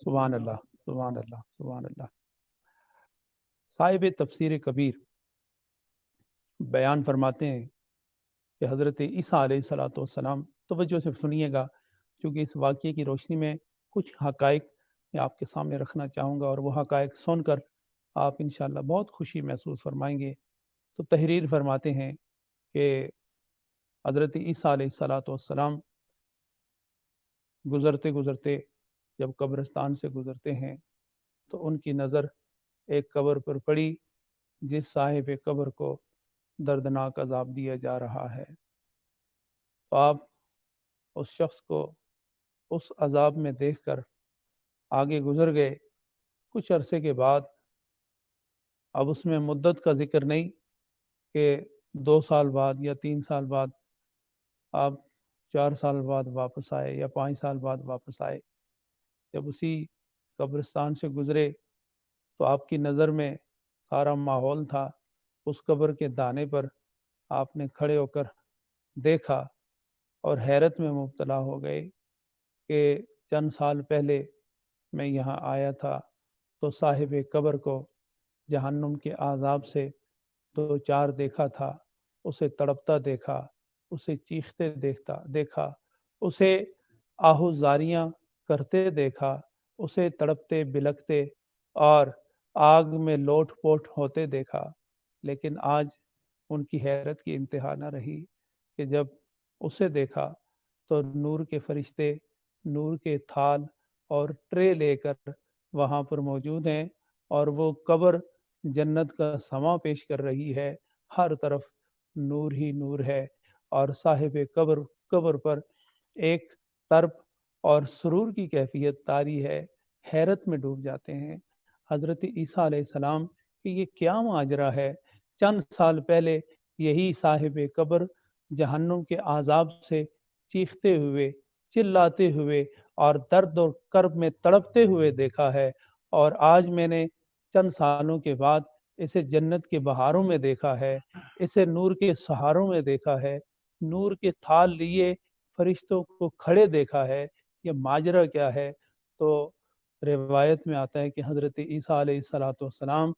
سبحان اللہ، سبحان اللہ، سبحان اللہ۔ صاحب تفسیر کبیر بیان فرماتے ہیں کہ حضرت عیسیٰ علیہ الصلوۃ والسلام، توجہ سے سنیے گا کیونکہ اس واقعے کی روشنی میں کچھ حقائق میں آپ کے سامنے رکھنا چاہوں گا، اور وہ حقائق سن کر آپ انشاءاللہ بہت خوشی محسوس فرمائیں گے۔ تو تحریر فرماتے ہیں کہ حضرت عیسیٰ علیہ الصلوۃ والسلام گزرتے گزرتے جب قبرستان سے گزرتے ہیں تو ان کی نظر ایک قبر پر پڑی جس صاحب قبر کو دردناک عذاب دیا جا رہا ہے۔ تو آپ اس شخص کو اس عذاب میں دیکھ کر آگے گزر گئے۔ کچھ عرصے کے بعد، اب اس میں مدت کا ذکر نہیں کہ 2 سال بعد یا 3 سال بعد، آپ 4 سال بعد واپس آئے یا 5 سال بعد واپس آئے، جب اسی قبرستان سے گزرے تو آپ کی نظر میں سارا ماحول تھا۔ اس قبر کے دانے پر آپ نے کھڑے ہو کر دیکھا اور حیرت میں مبتلا ہو گئے کہ چند سال پہلے میں یہاں آیا تھا تو صاحب قبر کو جہنم کے عذاب سے 2 4 دیکھا تھا، اسے تڑپتا دیکھا، اسے چیختے دیکھا، اسے آہوزاریاں کرتے دیکھا، اسے تڑپتے بلکتے اور آگ میں لوٹ پوٹ ہوتے دیکھا۔ لیکن آج ان کی حیرت کی انتہا نہ رہی کہ جب اسے دیکھا تو نور کے فرشتے نور کے تھال اور ٹرے لے کر وہاں پر موجود ہیں، اور وہ قبر جنت کا سما پیش کر رہی ہے۔ ہر طرف نور ہی نور ہے، اور صاحب قبر پر ایک طرب اور سرور کی کیفیت طاری ہے۔ حیرت میں ڈوب جاتے ہیں حضرت عیسیٰ علیہ السلام کہ یہ کیا ماجرا ہے۔ چند سال پہلے یہی صاحب قبر جہنم کے عذاب سے چیختے ہوئے، چلاتے ہوئے اور درد اور کرب میں تڑپتے ہوئے دیکھا ہے، اور آج میں نے چند سالوں کے بعد اسے جنت کے بہاروں میں دیکھا ہے، اسے نور کے سہاروں میں دیکھا ہے، نور کے تھال لیے فرشتوں کو کھڑے دیکھا ہے۔ یہ ماجرا کیا ہے؟ تو روایت میں آتا ہے کہ حضرت عیسیٰ علیہ الصلوۃ والسلام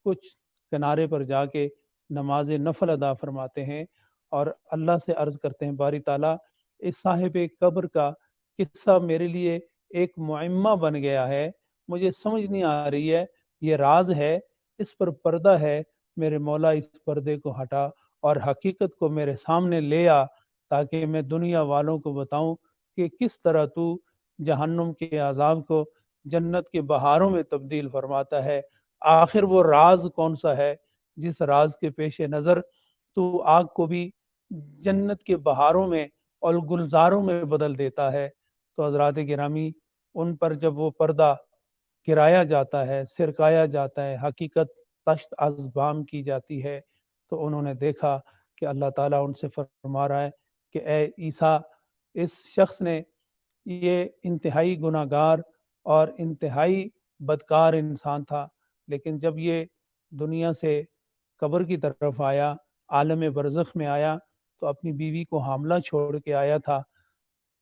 کچھ کنارے پر جا کے نماز نفل ادا فرماتے ہیں اور اللہ سے عرض کرتے ہیں، باری تعالیٰ اس صاحب قبر کا قصہ میرے لیے ایک معمہ بن گیا ہے، مجھے سمجھ نہیں آ رہی ہے، یہ راز ہے، اس پر پردہ ہے، میرے مولا اس پردے کو ہٹا اور حقیقت کو میرے سامنے لے آ، تاکہ میں دنیا والوں کو بتاؤں کہ کس طرح تو جہنم کے عذاب کو جنت کے بہاروں میں تبدیل فرماتا ہے۔ آخر وہ راز کون سا ہے جس راز کے پیش نظر تو آگ کو بھی جنت کے بہاروں میں اور گلزاروں میں بدل دیتا ہے؟ تو حضرات گرامی، ان پر جب وہ پردہ گرایا جاتا ہے، سرکایا جاتا ہے، حقیقت تشت از بام کی جاتی ہے، تو انہوں نے دیکھا کہ اللہ تعالیٰ ان سے فرما رہا ہے کہ اے عیسیٰ، اس شخص نے، یہ انتہائی گناہ گار اور انتہائی بدکار انسان تھا، لیکن جب یہ دنیا سے قبر کی طرف آیا، عالم برزخ میں آیا، تو اپنی بیوی کو حاملہ چھوڑ کے آیا تھا،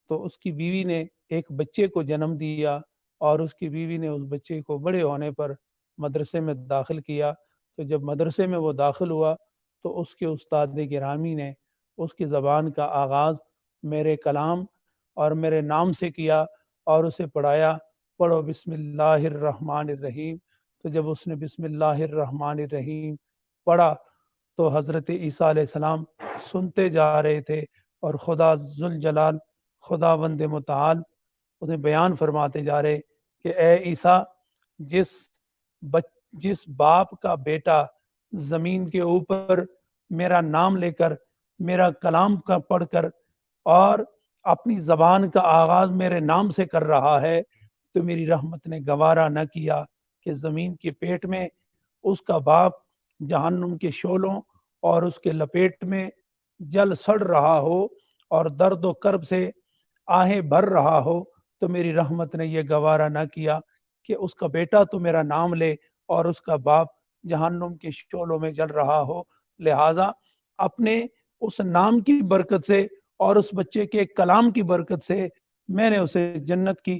تو اس کی بیوی نے ایک بچے کو جنم دیا، اور اس کی بیوی نے اس بچے کو بڑے ہونے پر مدرسے میں داخل کیا۔ تو جب مدرسے میں وہ داخل ہوا تو اس کے استاد گرامی نے اس کی زبان کا آغاز میرے کلام اور میرے نام سے کیا اور اسے پڑھایا، پڑھو بسم اللہ الرحمن الرحیم۔ تو جب اس نے بسم اللہ الرحمن الرحیم پڑھا تو حضرت عیسیٰ علیہ السلام سنتے جا رہے تھے، اور خدا ذوالجلال، خدا وند متعال انہیں بیان فرماتے جا رہے کہ اے عیسیٰ، جس باپ کا بیٹا زمین کے اوپر میرا نام لے کر، میرا کلام کا پڑھ کر اور اپنی زبان کا آغاز میرے نام سے کر رہا ہے، تو میری رحمت نے گوارا نہ کیا کہ زمین کے پیٹ میں اس کا باپ جہنم کے شعلوں اور اس کے لپیٹ میں جل سڑ رہا ہو اور درد و کرب سے آہیں بھر رہا ہو، تو میری رحمت نے یہ گوارا نہ کیا کہ اس کا بیٹا تو میرا نام لے اور اس کا باپ جہنم کے شعلوں میں جل رہا ہو۔ لہٰذا اپنے اس نام کی برکت سے اور اس بچے کے کلام کی برکت سے میں نے اسے جنت کی